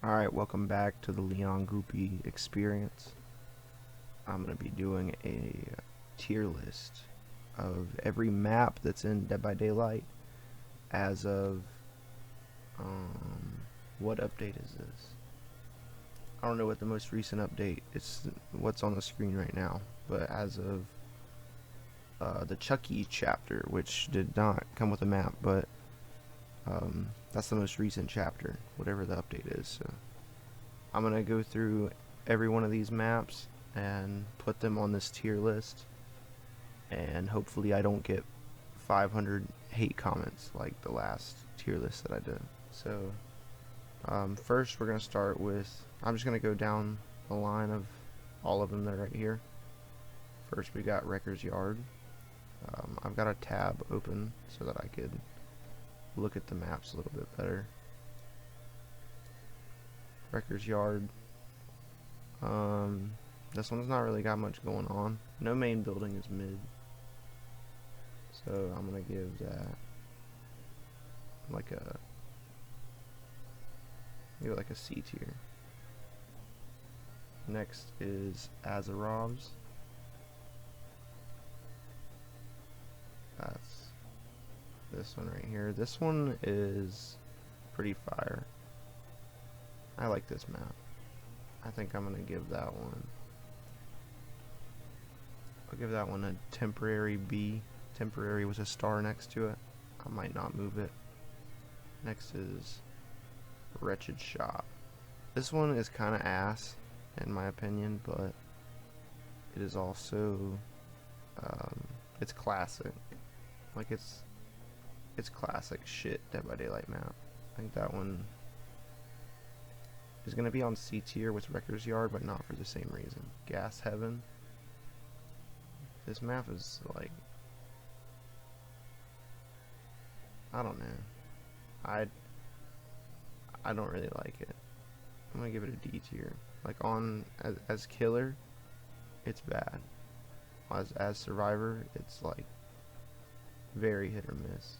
Alright, welcome back to the Leon Goopy experience. I'm going to be doing a tier list of every map that's in Dead by Daylight as of, what update is this? I don't know what the most recent update, it's what's on the screen right now, but as of the Chucky chapter, which did not come with a map, but that's the most recent chapter, whatever the update is. So I'm going to go through every one of these maps and put them on this tier list, and hopefully I don't get 500 hate comments like the last tier list that I did. So first we're going to start with, I'm just going to go down the line of all of them that are right here. First we got Wrecker's Yard. I've got a tab open so that I could look at the maps a little bit better. Wrecker's Yard. This one's not really got much going on. No main building is mid, so I'm gonna give that like a C tier. Next is Azarov's. That's this one right here. This one is pretty fire. I like this map. I think I'm gonna give that one. I'll give that one a temporary B. Temporary with a star next to it. I might not move it. Next is Wretched Shop. This one is kind of ass, in my opinion, but it is also it's classic. Like it's classic shit Dead by Daylight map. I think that one is going to be on C tier with Wrecker's Yard, but not for the same reason. Gas Heaven. This map is like, I don't know. I don't really like it. I'm gonna give it a D tier. Like on as killer, it's bad. As survivor, it's like very hit or miss.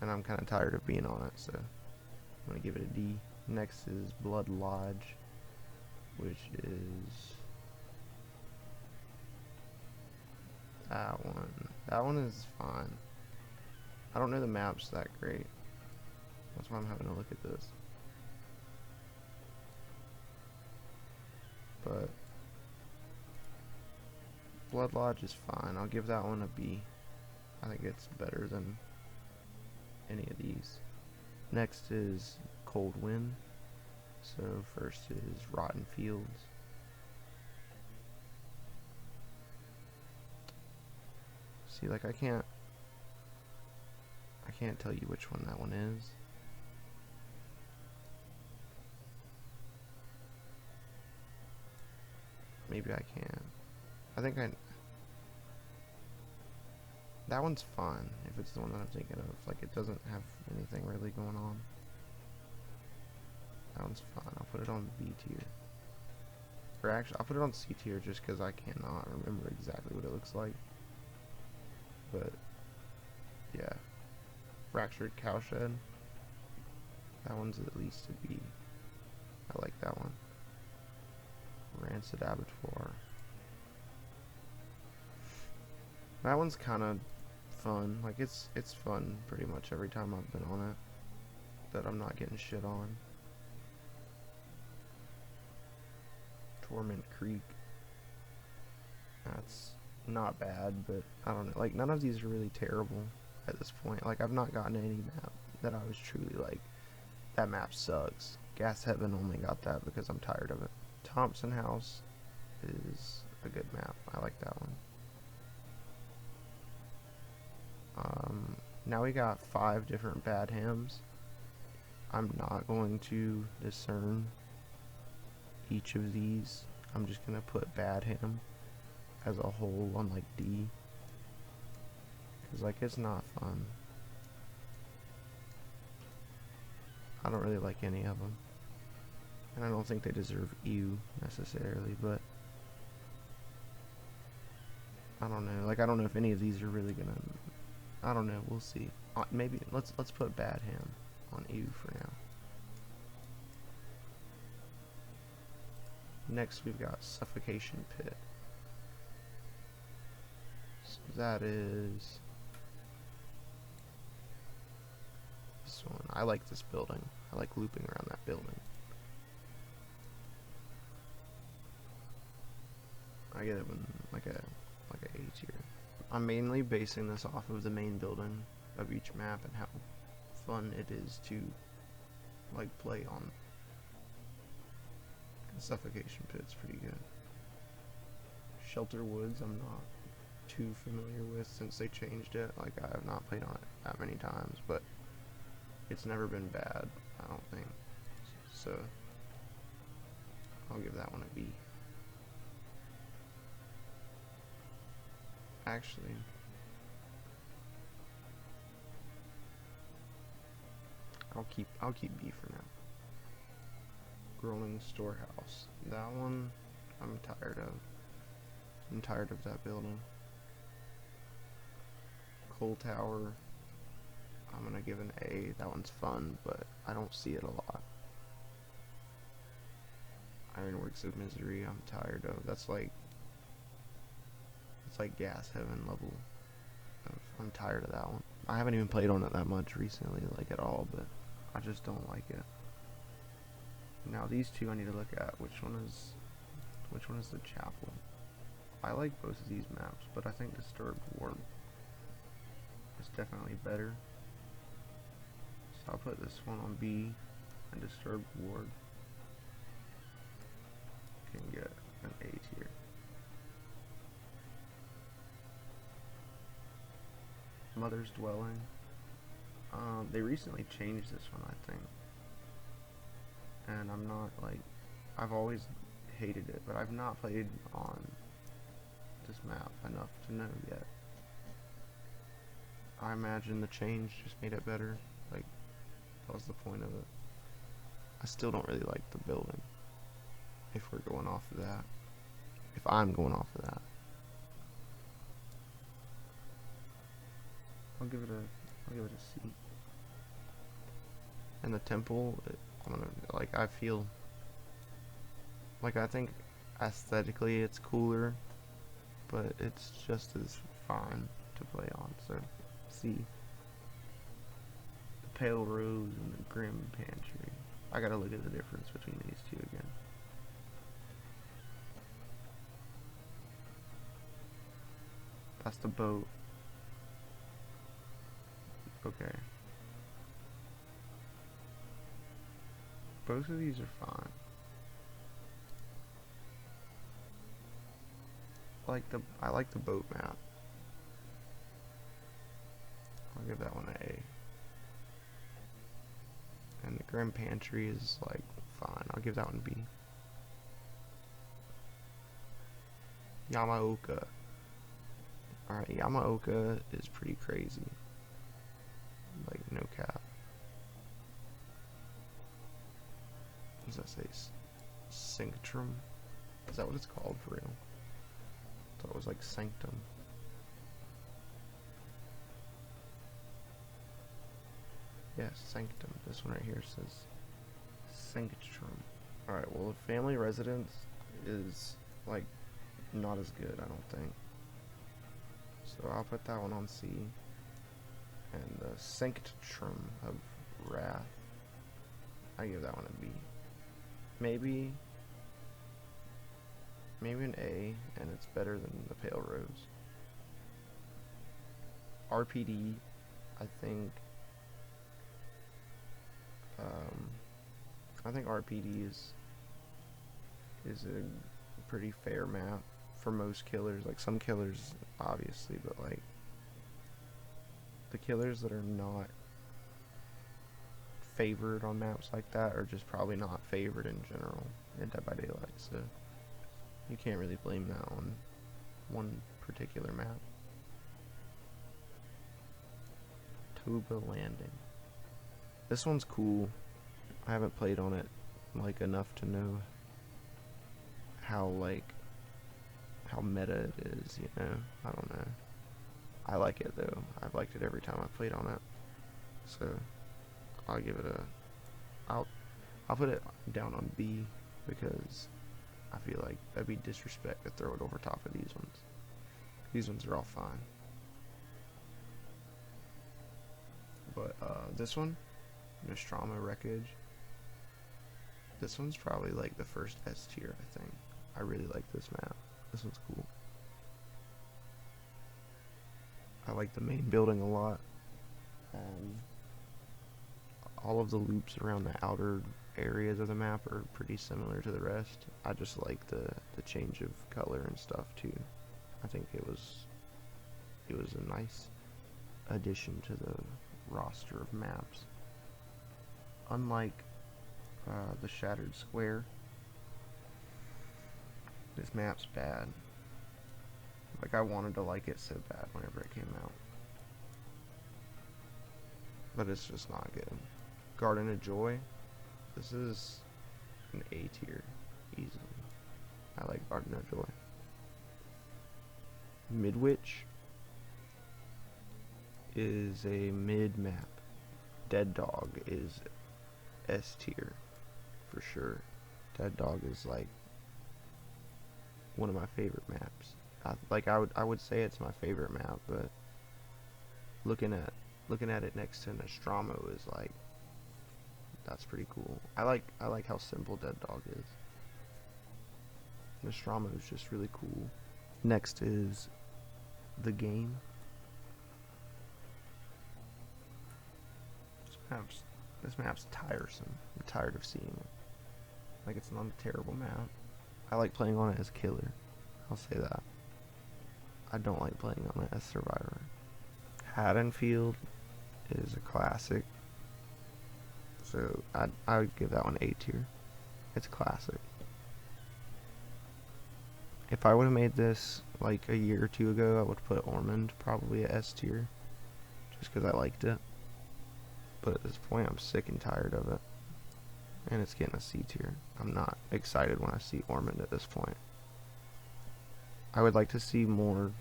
And I'm kind of tired of being on it, so I'm gonna give it a D. Next is Blood Lodge, which is that one. That one is fine. I don't know the maps that great. That's why I'm having to look at this. But Blood Lodge is fine. I'll give that one a B. I think it's better than any of these. Next is Cold Wind. So first is Rotten Fields. See, like I can't tell you which one that one is. Maybe I can. I think that one's fine if it's the one that I'm thinking of. Like it doesn't have anything really going on. That one's fine. I'll put it on B tier. Or actually, I'll put it on C tier just because I cannot remember exactly what it looks like. But yeah, Fractured Cowshed. That one's at least a B. I like that one. Rancid Abattoir. That one's kind of fun. Like it's fun pretty much every time I've been on it. That I'm not getting shit on. Torment Creek. That's not bad, but I don't know. Like none of these are really terrible at this point. Like I've not gotten any map that I was truly like, that map sucks. Gas Heaven only got that because I'm tired of it. Thompson House is a good map. I like that one. Now we got 5 different bad hams. I'm not going to discern each of these. I'm just gonna put bad ham as a whole on like D, because like it's not fun. I don't really like any of them, and I don't think they deserve ew necessarily, but I don't know. Like I don't know if any of these are really gonna, I don't know, we'll see. Maybe let's put bad ham on ew for now. Next we've got Suffocation Pit. So that is this one. I like this building. I like looping around that building. I get it when like a A tier. I'm mainly basing this off of the main building of each map and how fun it is to like play on. Suffocation Pit's pretty good. Shelter Woods I'm not too familiar with since they changed it. Like I have not played on it that many times, but it's never been bad, I don't think. So I'll give that one a B. Actually, I'll keep B for now. Rolling Storehouse. That one I'm tired of. I'm tired of that building. Coal Tower, I'm gonna give an A. That one's fun, but I don't see it a lot. Ironworks of Misery, I'm tired of. That's like, it's like Gas Heaven level. I'm tired of that one. I haven't even played on it that much recently, like at all, but I just don't like it. Now these two I need to look at. Which one is the chapel? I like both of these maps, but I think Disturbed Ward is definitely better. So I'll put this one on B, and Disturbed Ward can get an A tier. Mother's Dwelling. They recently changed this one, I think. And I'm not like, I've always hated it, but I've not played on this map enough to know yet. I imagine the change just made it better. Like, that was the point of it. I still don't really like the building, if we're going off of that. If I'm going off of that. I'll give it a C. And the temple, I feel like, I think aesthetically it's cooler, but it's just as fine to play on, so C. The Pale Rose and the Grim Pantry. I gotta look at the difference between these two again. That's the boat. Okay. Both of these are fine. I like the boat map. I'll give that one an A. And the Grim Pantry is like fine. I'll give that one B. Yamaoka. Alright, Yamaoka is pretty crazy. Like, no cap. What does that say? Sanctum? Is that what it's called for real? I thought it was like Sanctum. Yeah, Sanctum. This one right here says Sanctum. Alright, well, the Family Residence is like not as good, I don't think. So I'll put that one on C. And the Sanctum of Wrath, I give that one a B. Maybe an A, and it's better than the Pale Rose. RPD, I think RPD is a pretty fair map for most killers. Like, some killers, obviously, but like the killers that are not favored on maps like that are just probably not favored in general in Dead by Daylight, so you can't really blame that on one particular map. Tuba Landing. This one's cool. I haven't played on it like enough to know how meta it is, you know. I don't know. I like it though. I've liked it every time I've played on it. So I'll give it a I'll put it down on B because I feel like that'd be disrespect to throw it over top of these ones. These ones are all fine. But this one, Nostromo Wreckage, this one's probably like the first S tier, I think. I really like this map. This one's cool. I like the main building a lot. All of the loops around the outer areas of the map are pretty similar to the rest. I just like the change of color and stuff too. I think it was a nice addition to the roster of maps. Unlike the Shattered Square, this map's bad. Like, I wanted to like it so bad whenever it came out, but it's just not good. Garden of Joy, this is an A tier, easily. I like Garden of Joy. Midwich is a mid map. Dead Dog is S tier for sure. Dead Dog is like one of my favorite maps. I would say it's my favorite map, but looking at it next to Nostromo is like, that's pretty cool. I like how simple Dead Dog is. Nostromo is just really cool. Next is The Game. This map's tiresome. I'm tired of seeing it. Like, it's not a terrible map. I like playing on it as Killer. I'll say that. I don't like playing on it as Survivor. Haddonfield is a classic. So I would give that one A tier. It's classic. If I would have made this like a year or two ago, I would put Ormond probably at S tier, just because I liked it. But at this point, I'm sick and tired of it, and it's getting a C tier. I'm not excited when I see Ormond at this point. I would like to see more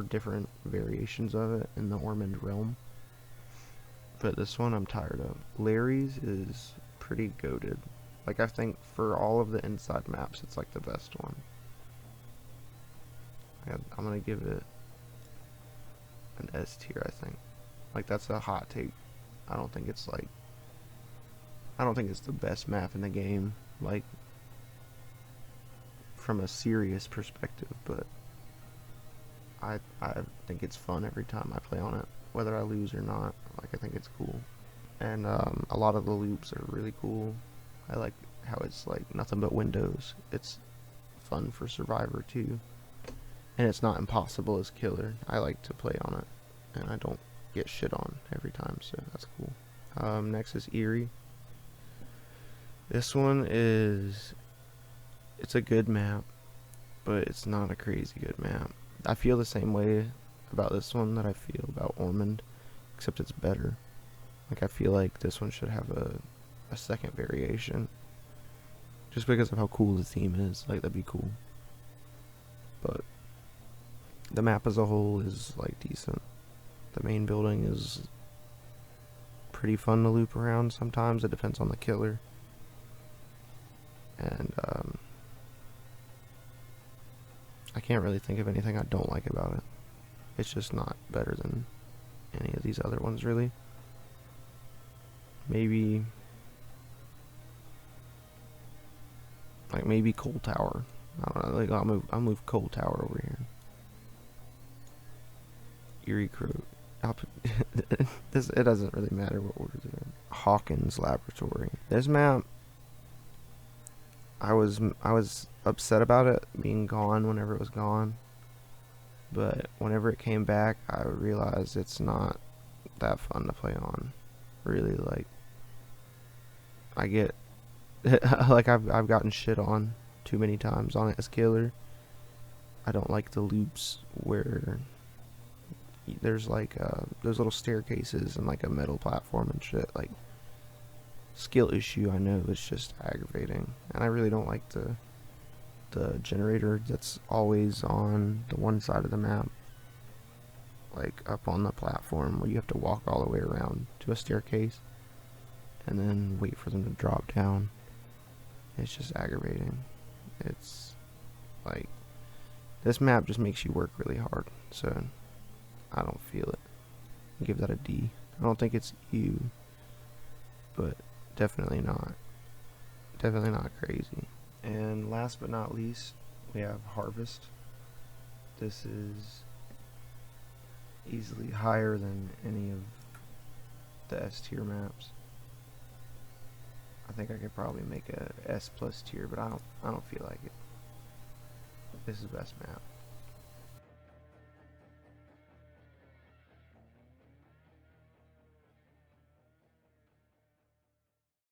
different variations of it in the Ormond realm. But this one I'm tired of. Larry's is pretty goated. Like, I think for all of the inside maps, it's like the best one. I'm gonna give it an S tier, I think. Like, that's a hot take. I don't think it's the best map in the game, like, from a serious perspective, but I think it's fun every time I play on it, whether I lose or not. Like, I think it's cool. And a lot of the loops are really cool. I like how it's like nothing but windows. It's fun for Survivor too, and it's not impossible as Killer. I like to play on it, and I don't get shit on every time, so that's cool. Next is Erie. This one is, it's a good map, but it's not a crazy good map. I feel the same way about this one that I feel about Ormond, except it's better. Like, I feel like this one should have a second variation, just because of how cool the theme is. Like, that'd be cool. But the map as a whole is like decent. The main building is pretty fun to loop around sometimes. It depends on the killer. And I can't really think of anything I don't like about it. It's just not better than any of these other ones, really. Maybe Coal Tower. I don't know. Like, I'll move Coal Tower over here. Erie Crew. It doesn't really matter what order they're in. Hawkins Laboratory. This map, I was upset about it being gone whenever it was gone, but whenever it came back, I realized it's not that fun to play on. Really, like, I get like, I've gotten shit on too many times on it as Killer. I don't like the loops where there's like those little staircases and like a metal platform and shit. Like, skill issue, I know, it's just aggravating, and I really don't like the generator that's always on the one side of the map, like up on the platform, where you have to walk all the way around to a staircase and then wait for them to drop down. It's just aggravating. It's like, this map just makes you work really hard, so I don't feel it. I'll give that a D. I don't think it's U, but definitely not. Definitely not crazy. And last but not least, we have Harvest. This is easily higher than any of the S tier maps. I think I could probably make a S plus tier, but I don't feel like it. This is the best map.